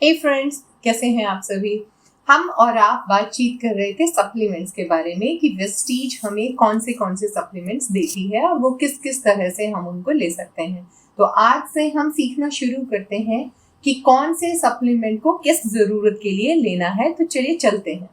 हे friends, कैसे हैं आप सभी। हम और आप बातचीत कर रहे थे सप्लीमेंट्स के बारे में कि वेस्टीज हमें कौन से सप्लीमेंट्स देती है और वो किस किस तरह से हम उनको ले सकते हैं। तो आज से हम सीखना शुरू करते हैं कि कौन से सप्लीमेंट को किस जरूरत के लिए लेना है। तो चलिए चलते हैं।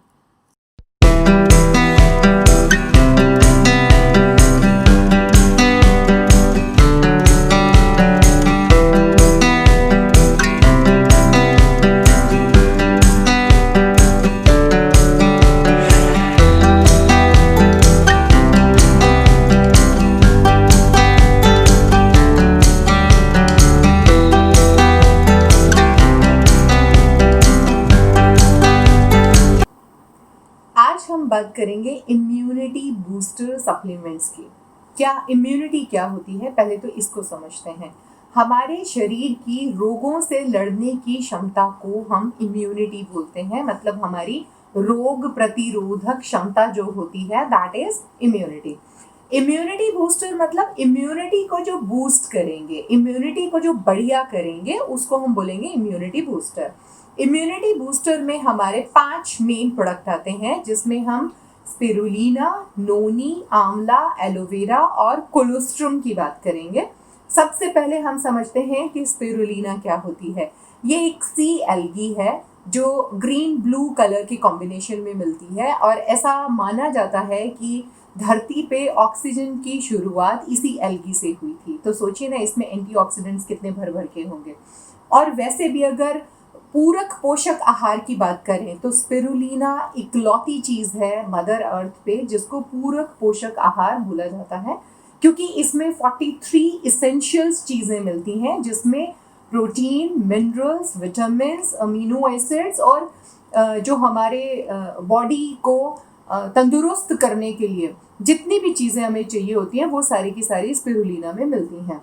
हम बात करेंगे इम्यूनिटी बूस्टर सप्लीमेंट्स की। क्या इम्यूनिटी क्या होती है, पहले तो इसको समझते हैं। हमारे शरीर की रोगों से लड़ने की क्षमता को हम इम्यूनिटी बोलते हैं। मतलब हमारी रोग प्रतिरोधक क्षमता जो होती है, that is immunity. Immunity booster मतलब इम्यूनिटी को जो बूस्ट करेंगे, इम्यूनिटी को जो बढ़िया करेंगे, उसको हम बोलेंगे इम्यूनिटी बूस्टर। इम्यूनिटी बूस्टर में हमारे 5 मेन प्रोडक्ट आते हैं, जिसमें हम स्पिरुलिना, नोनी, आंवला, एलोवेरा और कोलोस्ट्रम की बात करेंगे। सबसे पहले हम समझते हैं कि स्पिरुलिना क्या होती है। ये एक सी एल्गी है जो ग्रीन ब्लू कलर के कॉम्बिनेशन में मिलती है, और ऐसा माना जाता है कि धरती पे ऑक्सीजन की शुरुआत इसी एल्गी से हुई थी। तो सोचिए ना, इसमें एंटीऑक्सीडेंट्स कितने भर भर के होंगे। और वैसे भी अगर पूरक पोषक आहार की बात करें तो स्पिरुलिना इकलौती चीज है मदर अर्थ पे जिसको पूरक पोषक आहार बोला जाता है, क्योंकि इसमें 43 इसेंशियल्स चीजें मिलती हैं, जिसमें protein, minerals, vitamin, amino acids और जो हमारे बॉडी को तंदुरुस्त करने के लिए जितनी भी चीजें हमें चाहिए होती हैं, वो सारी की सारी स्पिरुलिना में मिलती हैं।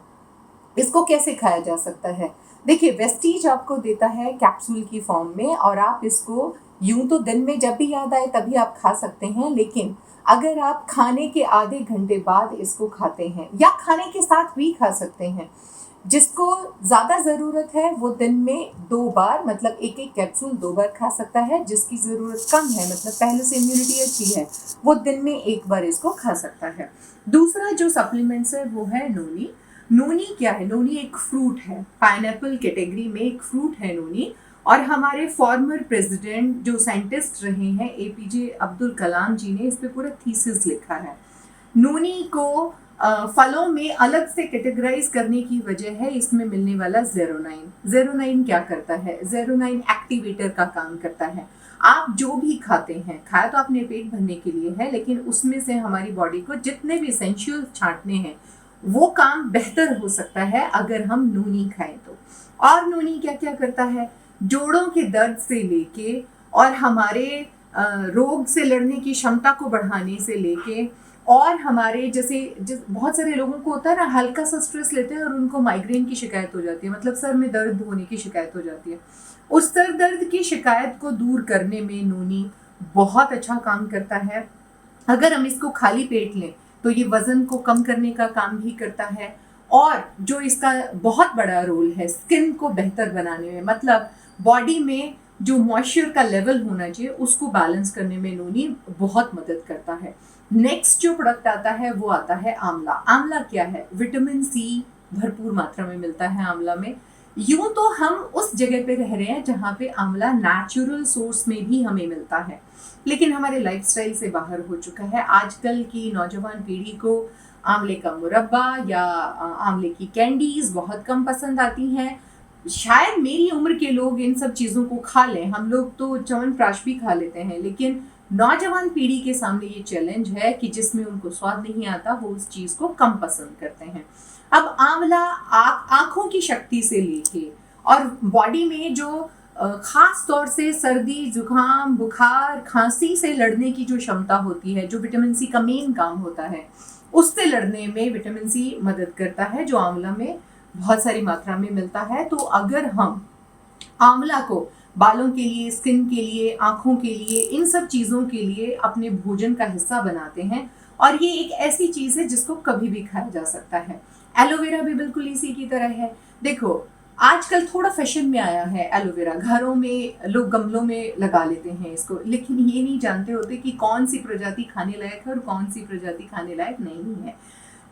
इसको कैसे खाया जा सकता है? देखिए, वेस्टीज आपको देता है कैप्सूल की फॉर्म में, और आप इसको यूं तो दिन में जब भी याद आए तभी आप खा सकते हैं, लेकिन अगर आप खाने के आधे घंटे बाद इसको खाते हैं या खाने के साथ भी खा सकते हैं। जिसको ज़्यादा ज़रूरत है वो दिन में 2 बार, मतलब एक एक कैप्सूल 2 बार खा सकता है। जिसकी ज़रूरत कम है, मतलब पहले से इम्यूनिटी अच्छी है, वो दिन में 1 बार इसको खा सकता है। दूसरा जो सप्लीमेंट्स है वो है नोनी। नोनी क्या है? नोनी एक फ्रूट है, पाइनएप्पल कैटेगरी में एक फ्रूट है नोनी। और हमारे फॉर्मर प्रेसिडेंट जो साइंटिस्ट रहे हैं एपीजे अब्दुल कलाम जी ने इस पे पूरा थीसिस लिखा है। नोनी को फलों में अलग से कैटेगराइज करने की वजह है इसमें मिलने वाला ज़ेरोनाइन। ज़ेरोनाइन क्या करता है? ज़ेरोनाइन एक्टिवेटर का काम करता है। आप जो भी खाते हैं, खाया तो आपने पेट भरने के लिए है, लेकिन उसमें से हमारी बॉडी को जितने भी एसेंशियल छांटने हैं वो काम बेहतर हो सकता है अगर हम नोनी खाएं तो। और नोनी क्या क्या करता है? जोड़ों के दर्द से लेके और हमारे रोग से लड़ने की क्षमता को बढ़ाने से लेके, और हमारे जैसे बहुत सारे लोगों को होता है ना, हल्का सा स्ट्रेस लेते हैं और उनको माइग्रेन की शिकायत हो जाती है, मतलब सर में दर्द होने की शिकायत हो जाती है। उस सर दर्द की शिकायत को दूर करने में नोनी बहुत अच्छा काम करता है। अगर हम इसको खाली पेट लें तो ये वजन को कम करने का काम भी करता है, और जो इसका बहुत बड़ा रोल है स्किन को बेहतर बनाने में, मतलब बॉडी में जो मॉइस्चर का लेवल होना चाहिए उसको बैलेंस करने में नोनी बहुत मदद करता है। नेक्स्ट जो प्रोडक्ट आता है वो आता है आंवला। आंवला क्या है? विटामिन सी भरपूर मात्रा में मिलता है आंवला में। यूं तो हम उस जगह पे रह रहे हैं जहाँ पे आंवला नेचुरल सोर्स में भी हमें मिलता है, लेकिन हमारे लाइफस्टाइल से बाहर हो चुका है। आजकल की नौजवान पीढ़ी को आंवले का मुरब्बा या आंवले की कैंडीज बहुत कम पसंद आती हैं। शायद मेरी उम्र के लोग इन सब चीज़ों को खा लें, हम लोग तो च्यवनप्राश भी खा लेते हैं, लेकिन नौजवान पीढ़ी के सामने ये चैलेंज है कि जिसमें उनको स्वाद नहीं आता वो उस चीज़ को कम पसंद करते हैं। अब आंवला आँखों की शक्ति से लेके और बॉडी में जो खास तौर से सर्दी, जुकाम, बुखार, खांसी से लड़ने की जो क्षमता होती है, जो विटामिन सी का मेन काम होता है, उससे लड़ने में विटामिन सी मदद करता है, जो आंवला में बहुत सारी मात्रा में मिलता है। तो अगर हम आंवला को बालों के लिए, स्किन के लिए, आँखों के लिए, इन सब चीज़ों के लिए अपने भोजन का हिस्सा बनाते हैं, और ये एक ऐसी चीज़ है जिसको कभी भी खाया जा सकता है। एलोवेरा भी बिल्कुल इसी की तरह है। देखो, आजकल थोड़ा फैशन में आया है एलोवेरा, घरों में लोग गमलों में लगा लेते हैं इसको, लेकिन ये नहीं जानते होते कि कौन सी प्रजाति खाने लायक है और कौन सी प्रजाति खाने लायक नहीं है।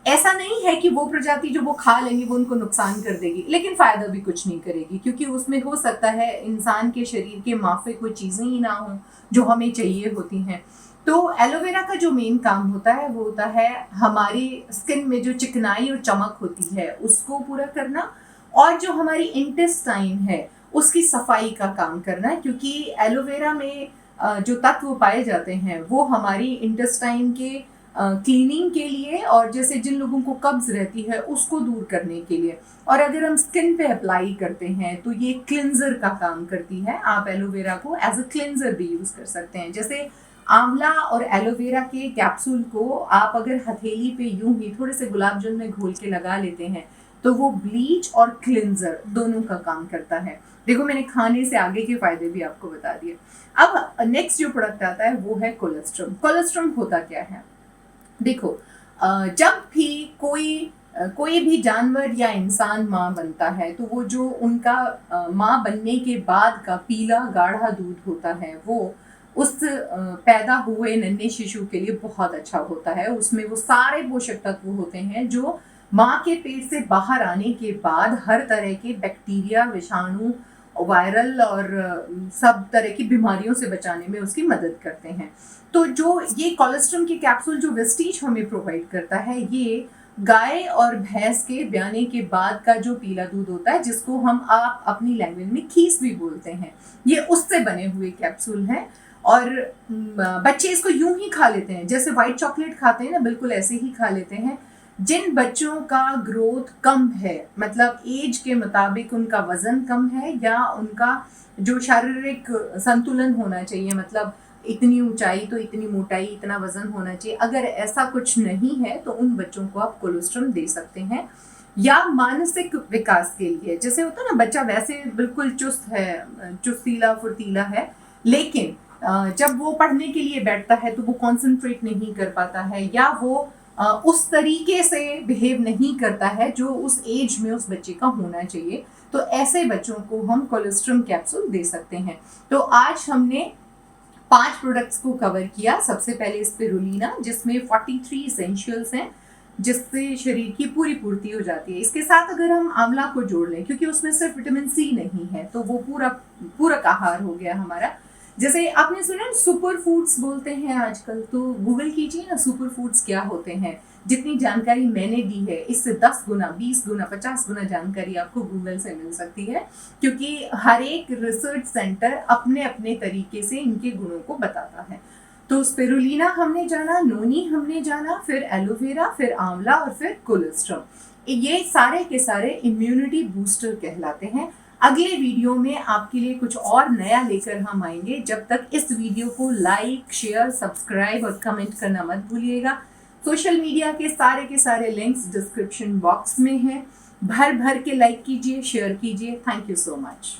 ऐसा नहीं है कि वो प्रजाति जो वो खा लेंगे वो उनको नुकसान कर देगी, लेकिन फायदा भी कुछ नहीं करेगी, क्योंकि उसमें हो सकता है इंसान के शरीर के माफिक कोई चीजें ही ना हो जो हमें चाहिए होती हैं। तो एलोवेरा का जो मेन काम होता है वो होता है हमारी स्किन में जो चिकनाई और चमक होती है उसको पूरा करना, और जो हमारी इंटेस्टाइन है उसकी सफाई का काम करना है, क्योंकि एलोवेरा में जो तत्व पाए जाते हैं वो हमारी इंटेस्टाइन के क्लीनिंग के लिए, और जैसे जिन लोगों को कब्ज रहती है उसको दूर करने के लिए, और अगर हम स्किन पे अप्लाई करते हैं तो ये क्लिंजर का काम करती है। आप एलोवेरा को एज अ क्लिंजर भी यूज कर सकते हैं। जैसे आंवला और एलोवेरा के कैप्सूल को आप अगर हथेली पे यूं ही थोड़े से गुलाब जल में घोल के लगा लेते हैं तो वो ब्लीच और क्लिंजर दोनों का काम करता है। देखो, मैंने खाने से आगे के फायदे भी आपको बता दिए। अब नेक्स्ट जो प्रोडक्ट आता है वो है कोलेस्ट्रम। कोलेस्ट्रम होता क्या है? देखो, जब भी कोई भी जानवर या इंसान माँ बनता है तो वो जो उनका माँ बनने के बाद का पीला गाढ़ा दूध होता है वो उस पैदा हुए नन्हे शिशु के लिए बहुत अच्छा होता है। उसमें वो सारे पोषक तत्व होते हैं जो माँ के पेट से बाहर आने के बाद हर तरह के बैक्टीरिया, विषाणु, वायरल और सब तरह की बीमारियों से बचाने में उसकी मदद करते हैं। तो जो ये कोलेस्ट्रम के कैप्सूल जो वेस्टीज हमें प्रोवाइड करता है, ये गाय और भैंस के ब्याने के बाद का जो पीला दूध होता है, जिसको आप अपनी लैंग्वेज में खीस भी बोलते हैं, ये उससे बने हुए कैप्सूल हैं। और बच्चे इसको यूं ही खा लेते हैं, जैसे व्हाइट चॉकलेट खाते हैं ना, बिल्कुल ऐसे ही खा लेते हैं। जिन बच्चों का ग्रोथ कम है, मतलब एज के मुताबिक उनका वजन कम है या उनका जो शारीरिक संतुलन होना चाहिए, मतलब इतनी ऊंचाई तो इतनी मोटाई, इतना वजन होना चाहिए, अगर ऐसा कुछ नहीं है तो उन बच्चों को आप कोलेस्ट्रॉल दे सकते हैं। या मानसिक विकास के लिए, जैसे होता है ना, बच्चा वैसे बिल्कुल चुस्त है, चुस्तीला फुर्तीला है, लेकिन जब वो पढ़ने के लिए बैठता है तो वो कॉन्सेंट्रेट नहीं कर पाता है, या वो उस तरीके से बिहेव नहीं करता है जो उस एज में उस बच्चे का होना चाहिए, तो ऐसे बच्चों को हम कोलेस्ट्रम कैप्सूल दे सकते हैं। तो आज हमने 5 प्रोडक्ट्स को कवर किया। सबसे पहले स्पिरुलिना, जिसमें 43 एसेंशियल्स हैं, जिससे शरीर की पूरी पूर्ति हो जाती है। इसके साथ अगर हम आंवला को जोड़ लें, क्योंकि उसमें सिर्फ विटामिन सी नहीं है, तो वो पूरक आहार हो गया हमारा। जैसे आपने सुना सुपर फूड्स बोलते हैं आजकल, तो गूगल कीजिए ना सुपर फूड्स क्या होते हैं। जितनी जानकारी मैंने दी है इससे 10 गुना, 20 गुना, 50 गुना जानकारी आपको गूगल से मिल सकती है, क्योंकि हर एक रिसर्च सेंटर अपने अपने तरीके से इनके गुणों को बताता है। तो स्पिरुलिना हमने जाना, नोनी हमने जाना, फिर एलोवेरा, फिर आंवला और फिर कोलेस्ट्रम। ये सारे के सारे इम्यूनिटी बूस्टर कहलाते हैं। अगले वीडियो में आपके लिए कुछ और नया लेकर हम आएंगे। जब तक इस वीडियो को लाइक, शेयर, सब्सक्राइब और कमेंट करना मत भूलिएगा। सोशल मीडिया के सारे लिंक्स डिस्क्रिप्शन बॉक्स में हैं। भर भर के लाइक कीजिए, शेयर कीजिए। Thank you so much.